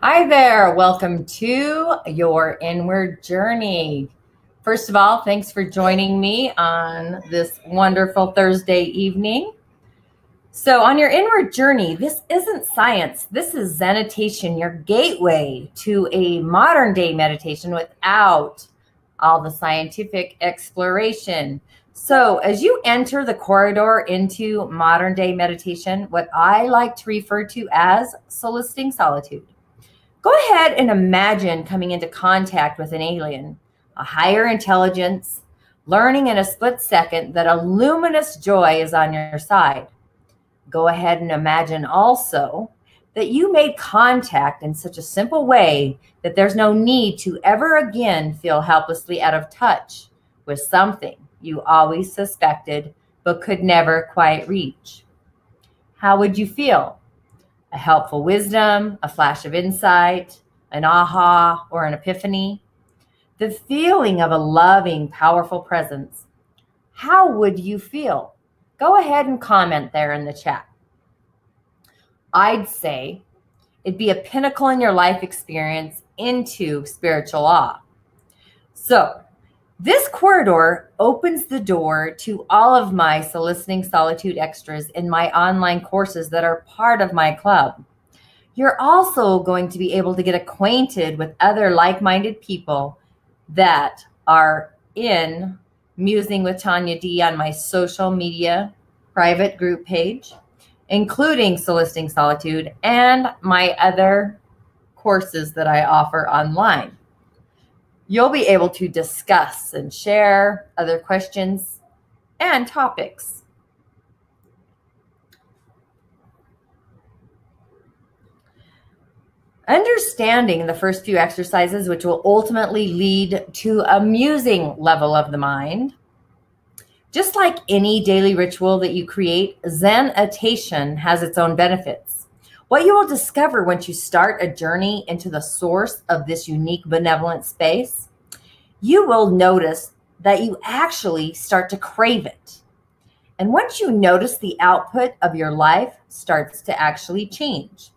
Hi there. Welcome to your inward journey. First of all, thanks for joining me on this wonderful Thursday evening. So on your inward journey, this isn't science. This is Zenitation, your gateway to a modern day meditation without all the scientific exploration. So as you enter the corridor into modern day meditation, what I like to refer to as soliciting solitude, go ahead and imagine coming into contact with an alien, a higher intelligence, learning in a split second that a luminous joy is on your side. Go ahead and imagine also that you made contact in such a simple way that there's no need to ever again feel helplessly out of touch with something you always suspected but could never quite reach. How would you feel? A helpful wisdom, a flash of insight, an aha, or an epiphany? The feeling of a loving, powerful presence. How would you feel? Go ahead and comment there in the chat. I'd say it'd be a pinnacle in your life experience into spiritual awe. So this corridor opens the door to all of my Soliciting Solitude extras in my online courses that are part of my club. You're also going to be able to get acquainted with other like-minded people that are in Musing with Tonya Dee on my social media private group page, including Soliciting Solitude and my other courses that I offer online. You'll be able to discuss and share other questions and topics. Understanding the first few exercises, which will ultimately lead to a musing level of the mind. Just like any daily ritual that you create, Zenitation has its own benefits. What you will discover once you start a journey into the source of this unique benevolent space, you will notice that you actually start to crave it. And once you notice, the output of your life starts to actually change.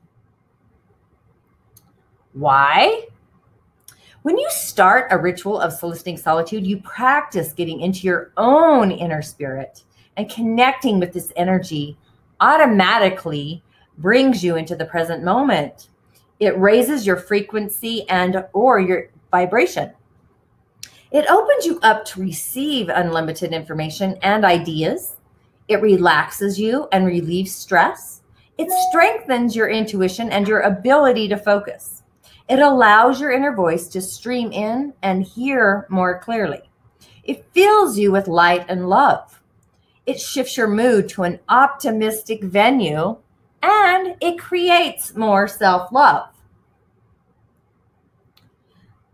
Why? When you start a ritual of soliciting solitude, you practice getting into your own inner spirit, and connecting with this energy automatically brings you into the present moment. It raises your frequency or your vibration. It opens you up to receive unlimited information and ideas. It relaxes you and relieves stress. It strengthens your intuition and your ability to focus. It allows your inner voice to stream in and hear more clearly. It fills you with light and love. It shifts your mood to an optimistic venue, and it creates more self-love.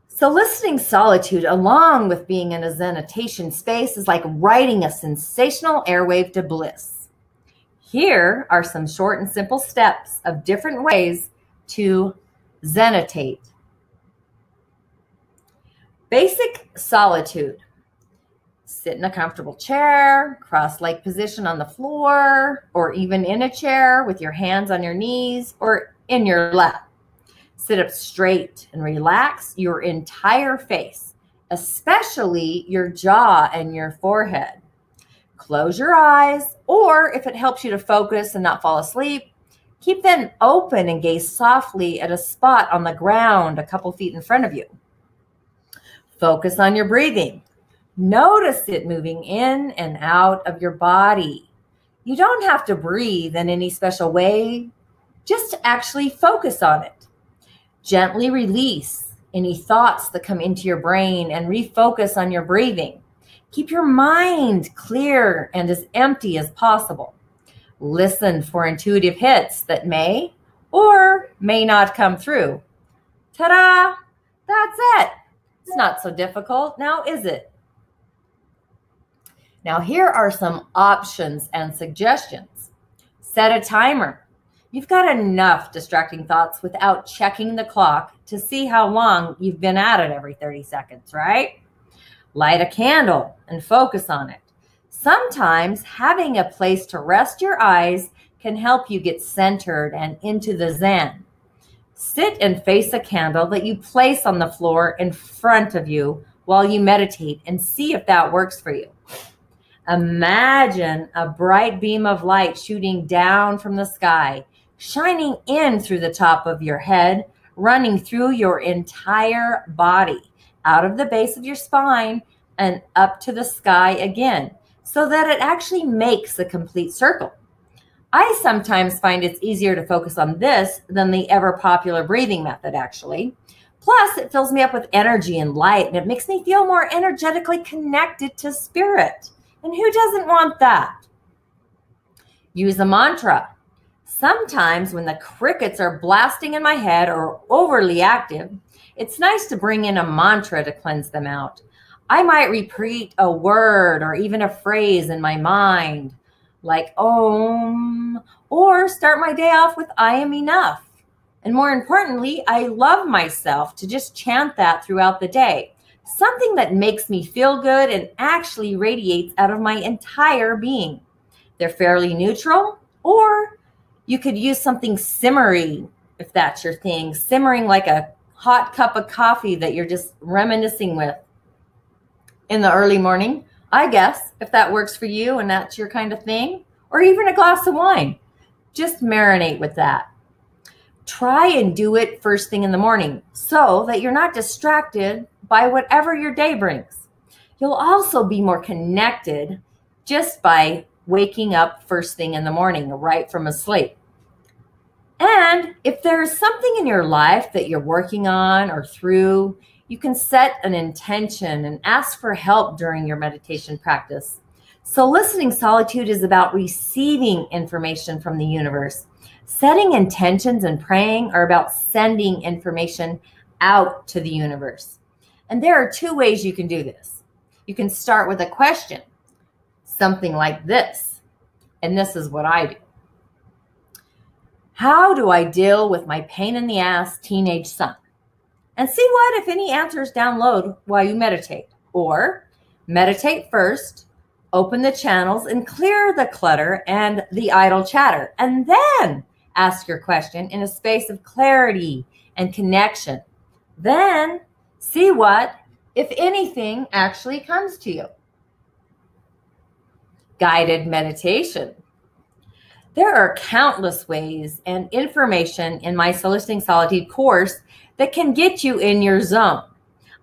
Soliciting solitude, along with being in a Zenitation space, is like riding a sensational airwave to bliss. Here are some short and simple steps of different ways to Zenitate. Basic solitude. Sit in a comfortable chair, cross-leg position on the floor, or even in a chair with your hands on your knees or in your lap. Sit up straight and relax your entire face, especially your jaw and your forehead. Close your eyes, or if it helps you to focus and not fall asleep, keep them open and gaze softly at a spot on the ground a couple feet in front of you. Focus on your breathing. Notice it moving in and out of your body. You don't have to breathe in any special way, just actually focus on it. Gently release any thoughts that come into your brain and refocus on your breathing. Keep your mind clear and as empty as possible. Listen for intuitive hits that may or may not come through. Ta-da! That's it. It's not so difficult, now is it? Now here are some options and suggestions. Set a timer. You've got enough distracting thoughts without checking the clock to see how long you've been at it every 30 seconds, right? Light a candle and focus on it. Sometimes having a place to rest your eyes can help you get centered and into the Zen. Sit and face a candle that you place on the floor in front of you while you meditate and see if that works for you. Imagine a bright beam of light shooting down from the sky, shining in through the top of your head, running through your entire body, out of the base of your spine and up to the sky again, so that it actually makes a complete circle. I sometimes find it's easier to focus on this than the ever popular breathing method, actually. Plus, it fills me up with energy and light, and it makes me feel more energetically connected to spirit. And who doesn't want that? Use a mantra. Sometimes when the crickets are blasting in my head or overly active, it's nice to bring in a mantra to cleanse them out. I might repeat a word or even a phrase in my mind, like Om, or start my day off with I am enough. And more importantly, I love myself to just chant that throughout the day. Something that makes me feel good and actually radiates out of my entire being. They're fairly neutral, or you could use something simmery if that's your thing, simmering like a hot cup of coffee that you're just reminiscing with in the early morning, I guess, if that works for you and that's your kind of thing, or even a glass of wine. Just marinate with that. Try and do it first thing in the morning so that you're not distracted by whatever your day brings. You'll also be more connected just by waking up first thing in the morning, right from asleep. And if there's something in your life that you're working on or through, you can set an intention and ask for help during your meditation practice. So listening solitude is about receiving information from the universe. Setting intentions and praying are about sending information out to the universe. And there are two ways you can do this. You can start with a question, something like this. And this is what I do. How do I deal with my pain in the ass teenage son? And see what, if any, answers download while you meditate. Or meditate first, open the channels and clear the clutter and the idle chatter. And then ask your question in a space of clarity and connection. Then see what, if anything, actually comes to you. Guided meditation. There are countless ways and information in my Soliciting Solitude course that can get you in your zone.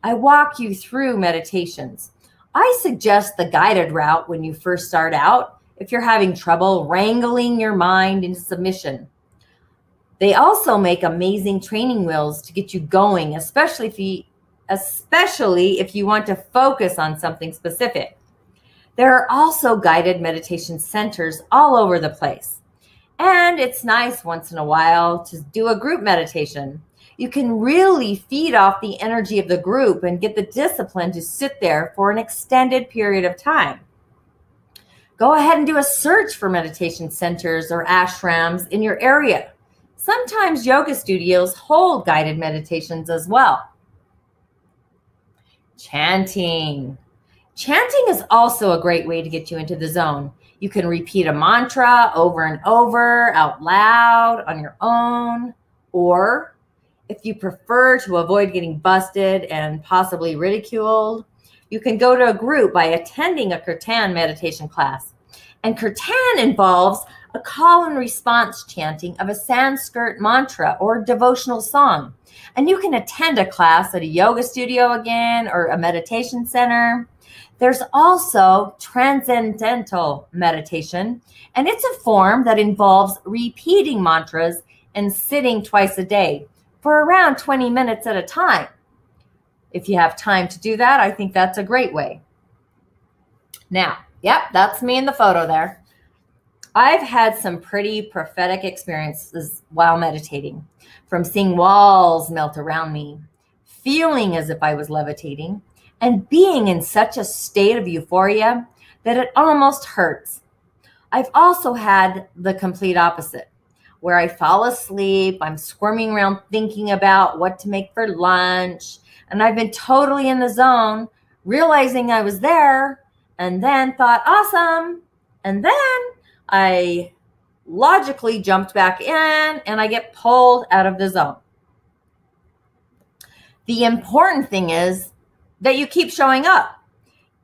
I walk you through meditations. I suggest the guided route when you first start out if you're having trouble wrangling your mind into submission. They also make amazing training wheels to get you going, especially if you want to focus on something specific. There are also guided meditation centers all over the place. And it's nice once in a while to do a group meditation. You can really feed off the energy of the group and get the discipline to sit there for an extended period of time. Go ahead and do a search for meditation centers or ashrams in your area. Sometimes yoga studios hold guided meditations as well. Chanting. Chanting is also a great way to get you into the zone. You can repeat a mantra over and over out loud on your own, or if you prefer to avoid getting busted and possibly ridiculed, you can go to a group by attending a kirtan meditation class. And kirtan involves a call and response chanting of a Sanskrit mantra or devotional song. And you can attend a class at a yoga studio again or a meditation center. There's also transcendental meditation, and it's a form that involves repeating mantras and sitting twice a day for around 20 minutes at a time. If you have time to do that, I think that's a great way. Now, yep, that's me in the photo there. I've had some pretty prophetic experiences while meditating, from seeing walls melt around me, feeling as if I was levitating, and being in such a state of euphoria that it almost hurts. I've also had the complete opposite, where I fall asleep, I'm squirming around thinking about what to make for lunch, and I've been totally in the zone, realizing I was there, and then thought, awesome, and then I logically jumped back in, and I get pulled out of the zone. The important thing is that you keep showing up.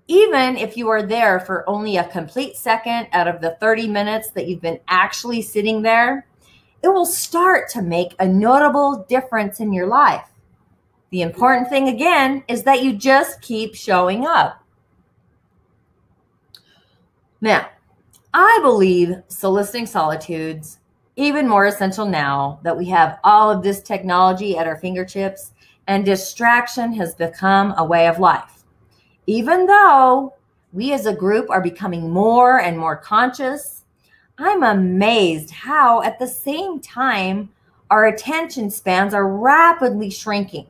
Even if you are there for only a complete second out of the 30 minutes that you've been actually sitting there, it will start to make a notable difference in your life. The important thing, again, is that you just keep showing up. Now, I believe soliciting solitude's even more essential now that we have all of this technology at our fingertips and distraction has become a way of life. Even though we as a group are becoming more and more conscious, I'm amazed how at the same time our attention spans are rapidly shrinking.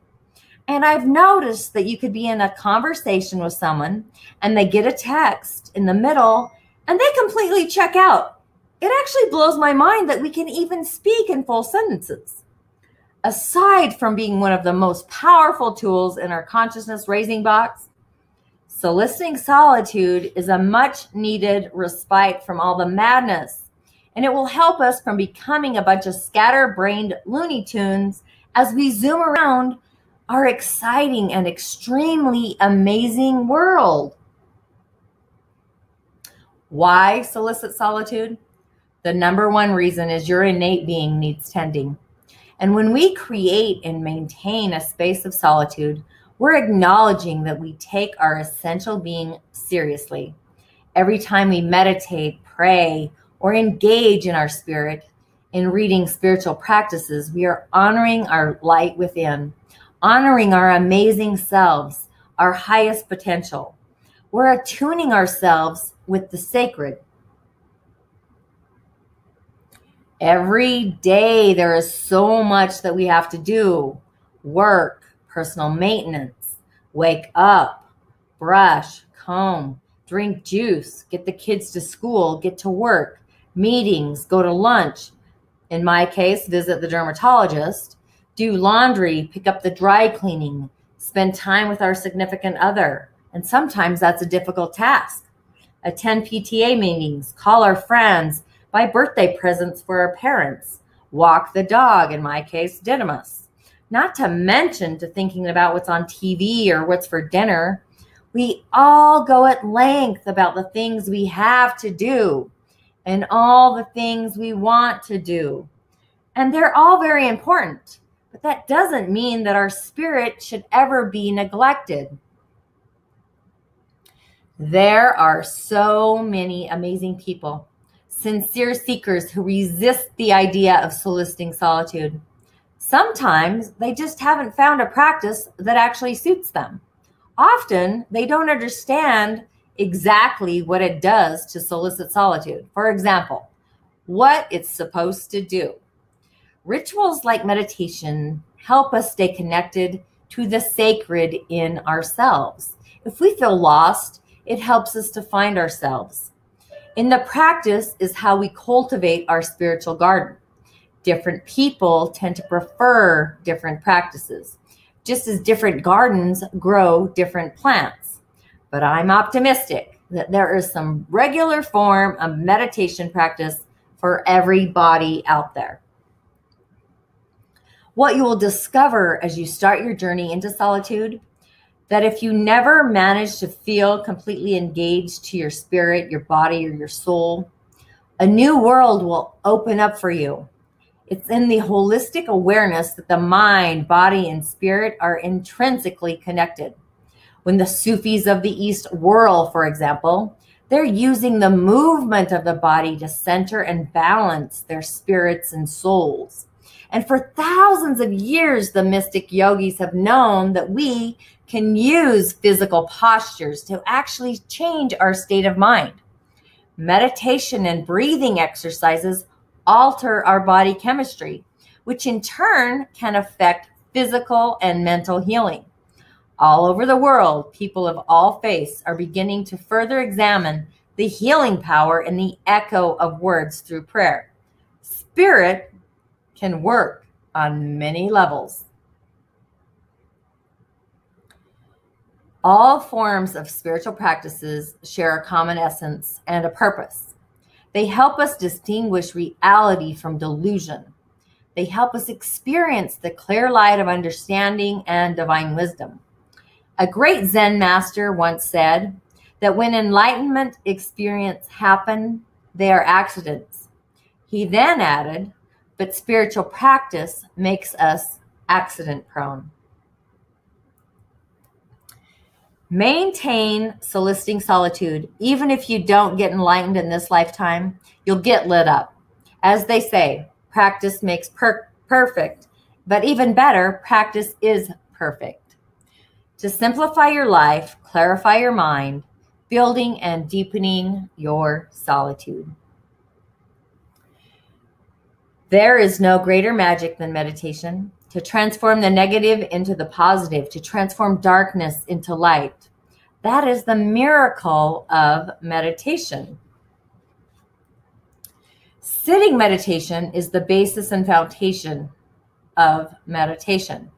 And I've noticed that you could be in a conversation with someone and they get a text in the middle and they completely check out. It actually blows my mind that we can even speak in full sentences. Aside from being one of the most powerful tools in our consciousness raising box, soliciting solitude is a much needed respite from all the madness, and it will help us from becoming a bunch of scatterbrained Looney Tunes as we zoom around our exciting and extremely amazing world. Why solicit solitude? The number one reason is your innate being needs tending. And when we create and maintain a space of solitude, we're acknowledging that we take our essential being seriously. Every time we meditate, pray, or engage in our spirit, in reading spiritual practices, we are honoring our light within, honoring our amazing selves, our highest potential. We're attuning ourselves with the sacred. Every day there is so much that we have to do. Work, personal maintenance, wake up, brush, comb, drink juice, get the kids to school, get to work, meetings, go to lunch. In my case, visit the dermatologist, do laundry, pick up the dry cleaning, spend time with our significant other. And sometimes that's a difficult task. Attend PTA meetings, call our friends, buy birthday presents for our parents, walk the dog, in my case, Didymus. Not to mention to thinking about what's on TV or what's for dinner. We all go at length about the things we have to do and all the things we want to do. And they're all very important, but that doesn't mean that our spirit should ever be neglected. There are so many amazing people, sincere seekers who resist the idea of soliciting solitude. Sometimes they just haven't found a practice that actually suits them. Often they don't understand exactly what it does to solicit solitude. For example, what it's supposed to do. Rituals like meditation help us stay connected to the sacred in ourselves. If we feel lost, it helps us to find ourselves. In the practice is how we cultivate our spiritual garden. Different people tend to prefer different practices, just as different gardens grow different plants. But I'm optimistic that there is some regular form of meditation practice for everybody out there. What you will discover as you start your journey into solitude, that if you never manage to feel completely engaged to your spirit, your body, or your soul, a new world will open up for you. It's in the holistic awareness that the mind, body, and spirit are intrinsically connected. When the Sufis of the East whirl, for example, they're using the movement of the body to center and balance their spirits and souls. And for thousands of years, the mystic yogis have known that we can use physical postures to actually change our state of mind. Meditation and breathing exercises alter our body chemistry, which in turn can affect physical and mental healing. All over the world, people of all faiths are beginning to further examine the healing power in the echo of words through prayer. Spirit can work on many levels. All forms of spiritual practices share a common essence and a purpose. They help us distinguish reality from delusion. They help us experience the clear light of understanding and divine wisdom. A great Zen master once said that when enlightenment experience happen, they are accidents. He then added, but spiritual practice makes us accident prone. Maintain soliciting solitude. Even if you don't get enlightened in this lifetime, you'll get lit up. As they say, practice makes perfect, but even better, practice is perfect. To simplify your life, clarify your mind, building and deepening your solitude. There is no greater magic than meditation. To transform the negative into the positive, to transform darkness into light. That is the miracle of meditation. Sitting meditation is the basis and foundation of meditation.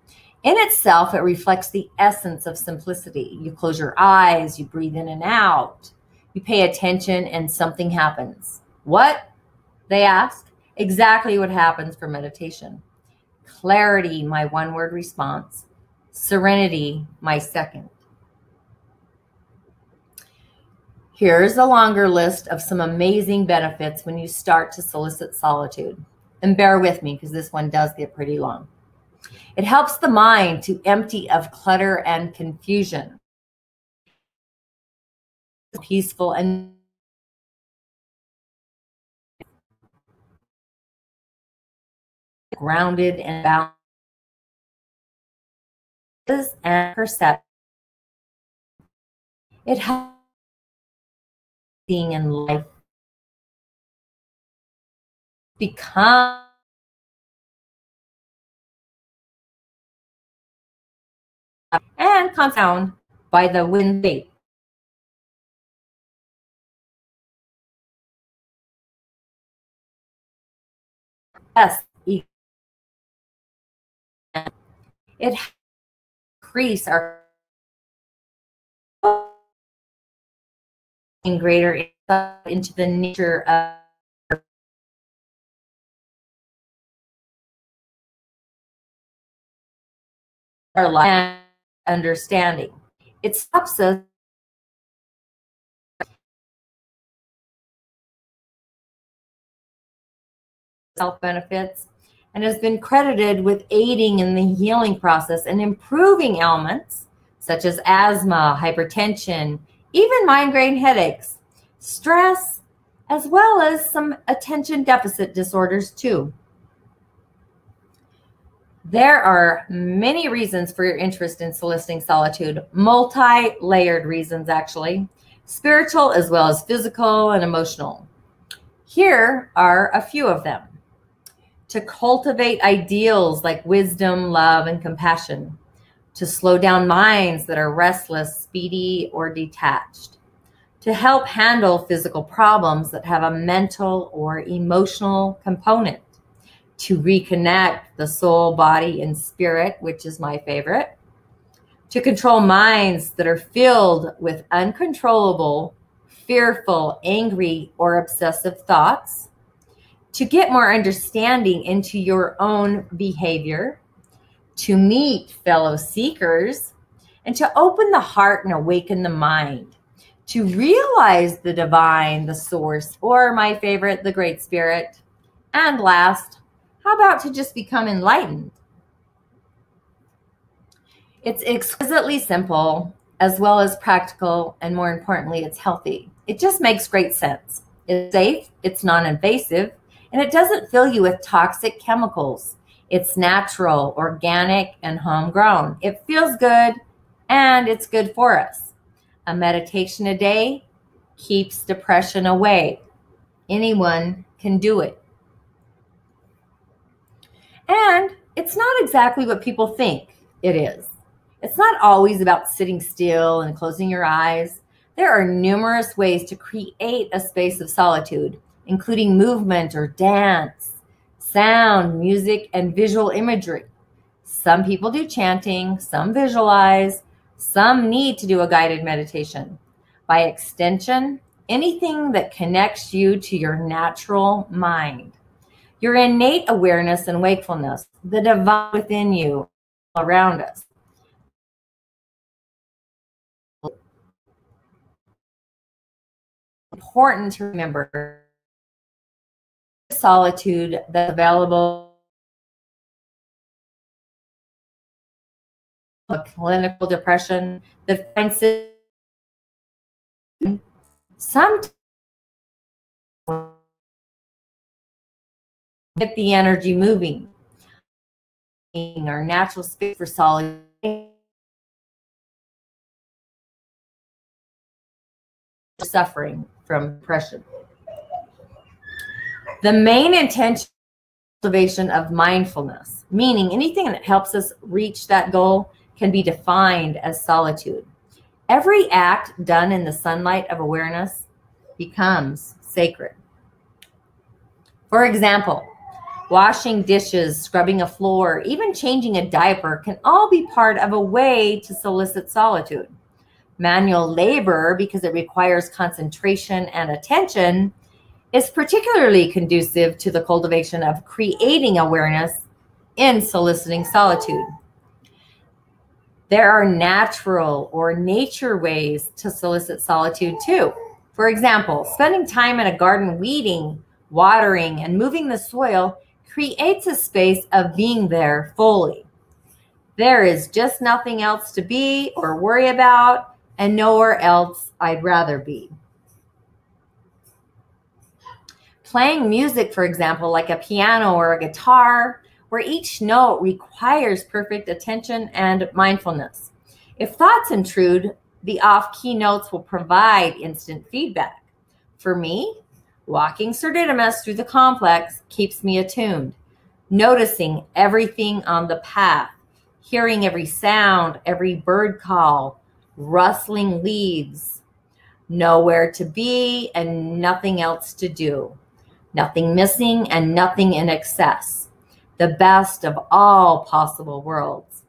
In itself, it reflects the essence of simplicity. You close your eyes, you breathe in and out, you pay attention, and something happens. What? They ask. Exactly what happens for meditation. Clarity, my one-word response. Serenity, my second. Here's a longer list of some amazing benefits when you start to solicit solitude. And bear with me because this one does get pretty long. It helps the mind to empty of clutter and confusion. Peaceful and grounded and balanced and perception. It helps being in life become and confound by the wind state. Yes, it increase our greater insight into the nature of our life and understanding. It stops us health benefits and has been credited with aiding in the healing process and improving ailments such as asthma, hypertension, even migraine headaches, stress, as well as some attention deficit disorders too. There are many reasons for your interest in soliciting solitude, multi-layered reasons actually, spiritual as well as physical and emotional. Here are a few of them. To cultivate ideals like wisdom, love, and compassion. To slow down minds that are restless, speedy, or detached. To help handle physical problems that have a mental or emotional component. To reconnect the soul, body, and spirit, which is my favorite. To control minds that are filled with uncontrollable, fearful, angry, or obsessive thoughts. To get more understanding into your own behavior. To meet fellow seekers. And to open the heart and awaken the mind. To realize the divine, the source, or my favorite, the Great Spirit. And last, how about to just become enlightened? It's exquisitely simple, as well as practical, and more importantly, it's healthy. It just makes great sense. It's safe, it's non-invasive, and it doesn't fill you with toxic chemicals. It's natural, organic, and homegrown. It feels good, and it's good for us. A meditation a day keeps depression away. Anyone can do it. And it's not exactly what people think it is. It's not always about sitting still and closing your eyes. There are numerous ways to create a space of solitude, including movement or dance, sound, music, and visual imagery. Some people do chanting, some visualize, some need to do a guided meditation. By extension, anything that connects you to your natural mind. your innate awareness and wakefulness, the divine within you, around us. Important to remember solitude that's available. Clinical depression that finds it sometimes get the energy moving. Our natural space for solitude. Suffering from depression. The main intention cultivation of mindfulness, meaning anything that helps us reach that goal, can be defined as solitude. Every act done in the sunlight of awareness becomes sacred. For example, washing dishes, scrubbing a floor, even changing a diaper can all be part of a way to solicit solitude. Manual labor, because it requires concentration and attention, is particularly conducive to the cultivation of creating awareness in soliciting solitude. There are natural or nature ways to solicit solitude too. For example, spending time in a garden weeding, watering, and moving the soil creates a space of being there fully. There is just nothing else to be or worry about, and nowhere else I'd rather be. Playing music, for example, like a piano or a guitar, where each note requires perfect attention and mindfulness. If thoughts intrude, the off-key notes will provide instant feedback. For me, walking Sir-Didymus through the complex keeps me attuned, noticing everything on the path, hearing every sound, every bird call, rustling leaves, nowhere to be and nothing else to do, nothing missing and nothing in excess, the best of all possible worlds.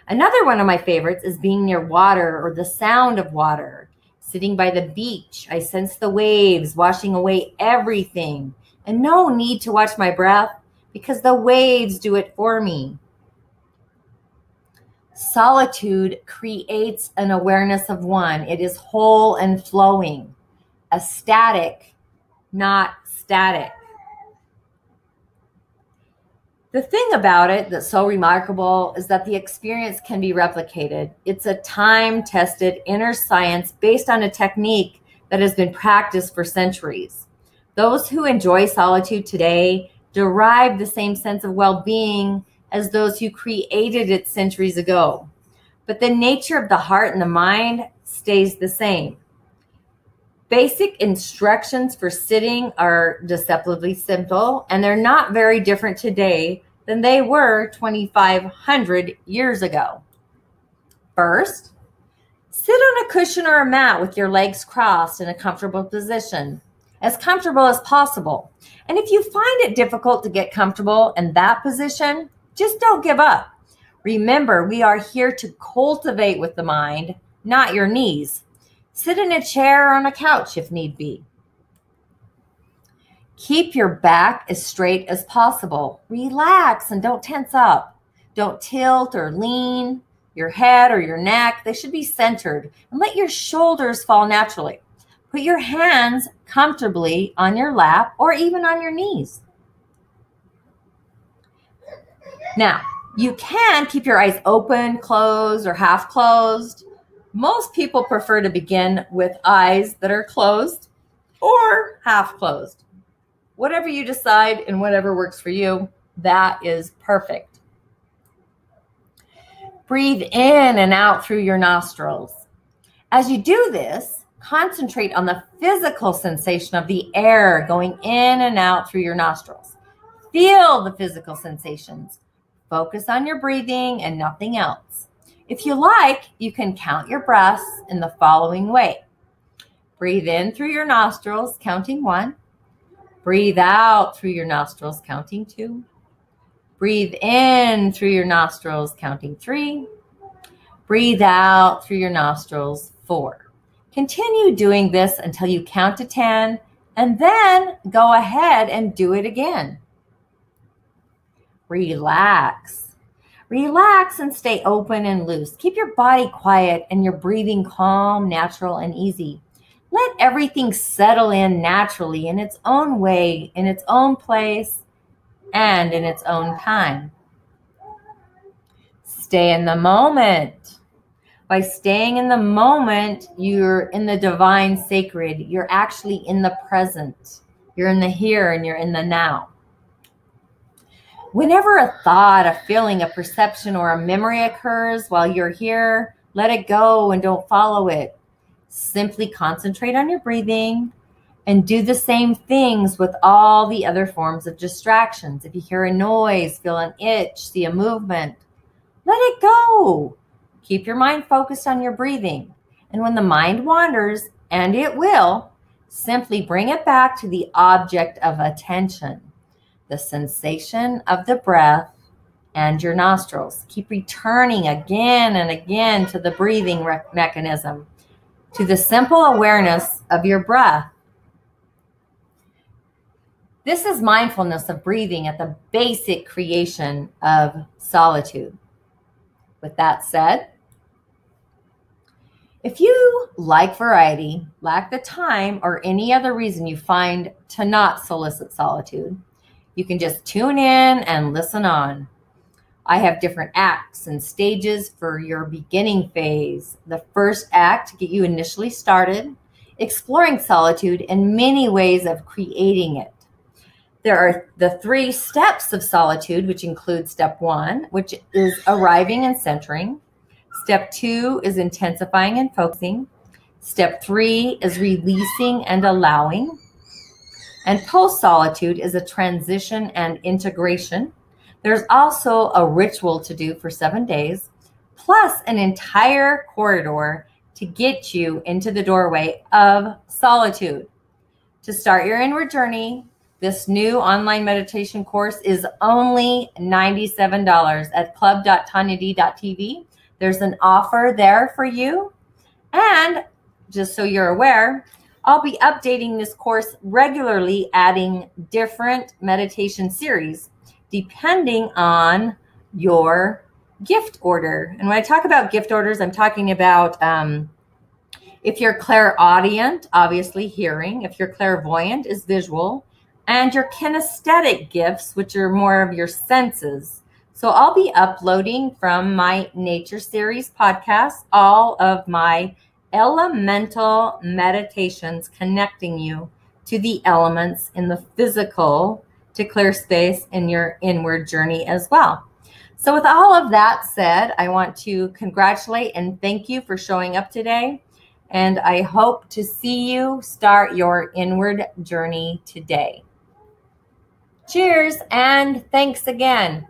Another one of my favorites is being near water or the sound of water. Sitting by the beach, I sense the waves washing away everything, and no need to watch my breath because the waves do it for me. Solitude creates an awareness of one. It is whole and flowing, ecstatic, not static. The thing about it that's so remarkable is that the experience can be replicated. It's a time-tested inner science based on a technique that has been practiced for centuries. Those who enjoy solitude today derive the same sense of well-being as those who created it centuries ago. But the nature of the heart and the mind stays the same. Basic instructions for sitting are deceptively simple, and they're not very different today than they were 2,500 years ago. First, sit on a cushion or a mat with your legs crossed in a comfortable position, as comfortable as possible. And if you find it difficult to get comfortable in that position, just don't give up. Remember, we are here to cultivate with the mind, not your knees. Sit in a chair or on a couch if need be. Keep your back as straight as possible. Relax and don't tense up. Don't tilt or lean your head or your neck. They should be centered, and let your shoulders fall naturally. Put your hands comfortably on your lap or even on your knees. Now, you can keep your eyes open, closed, or half closed. Most people prefer to begin with eyes that are closed or half closed. Whatever you decide and whatever works for you, that is perfect. Breathe in and out through your nostrils. As you do this, concentrate on the physical sensation of the air going in and out through your nostrils. Feel the physical sensations. Focus on your breathing and nothing else. If you like, you can count your breaths in the following way. Breathe in through your nostrils, counting 1. Breathe out through your nostrils, counting 2. Breathe in through your nostrils, counting 3. Breathe out through your nostrils, 4. Continue doing this until you count to 10, and then go ahead and do it again. relax. Relax and stay open and loose. Keep your body quiet and your breathing calm, natural, and easy. Let everything settle in naturally in its own way, in its own place, and in its own time. Stay in the moment. By staying in the moment, you're in the divine sacred. You're actually in the present. You're in the here and you're in the now. Whenever a thought, a feeling, a perception, or a memory occurs while you're here, let it go and don't follow it. Simply concentrate on your breathing and do the same things with all the other forms of distractions. If you hear a noise, feel an itch, see a movement, let it go. Keep your mind focused on your breathing. And when the mind wanders, and it will, simply bring it back to the object of attention, the sensation of the breath and your nostrils. Keep returning again and again to the breathing mechanism, to the simple awareness of your breath. This is mindfulness of breathing at the basic creation of solitude. With that said, if you like variety, lack the time, or any other reason you find to not solicit solitude, you can just tune in and listen on. I have different acts and stages for your beginning phase. The first act to get you initially started, exploring solitude and many ways of creating it. There are the 3 steps of solitude, which include step 1, which is arriving and centering. Step 2 is intensifying and focusing. Step 3 is releasing and allowing. And post-solitude is a transition and integration. There's also a ritual to do for 7 days, plus an entire corridor to get you into the doorway of solitude. To start your inward journey, this new online meditation course is only $97 at club.tonyadee.tv. There's an offer there for you. And just so you're aware, I'll be updating this course regularly, adding different meditation series depending on your gift order. And when I talk about gift orders, I'm talking about if you're clairaudient, obviously hearing. If you're clairvoyant, is visual. And your kinesthetic gifts, which are more of your senses. So I'll be uploading from my Nature Series podcast all of my elemental meditations connecting you to the elements in the physical to clear space in your inward journey as well. So with all of that said, I want to congratulate and thank you for showing up today. And I hope to see you start your inward journey today. Cheers and thanks again.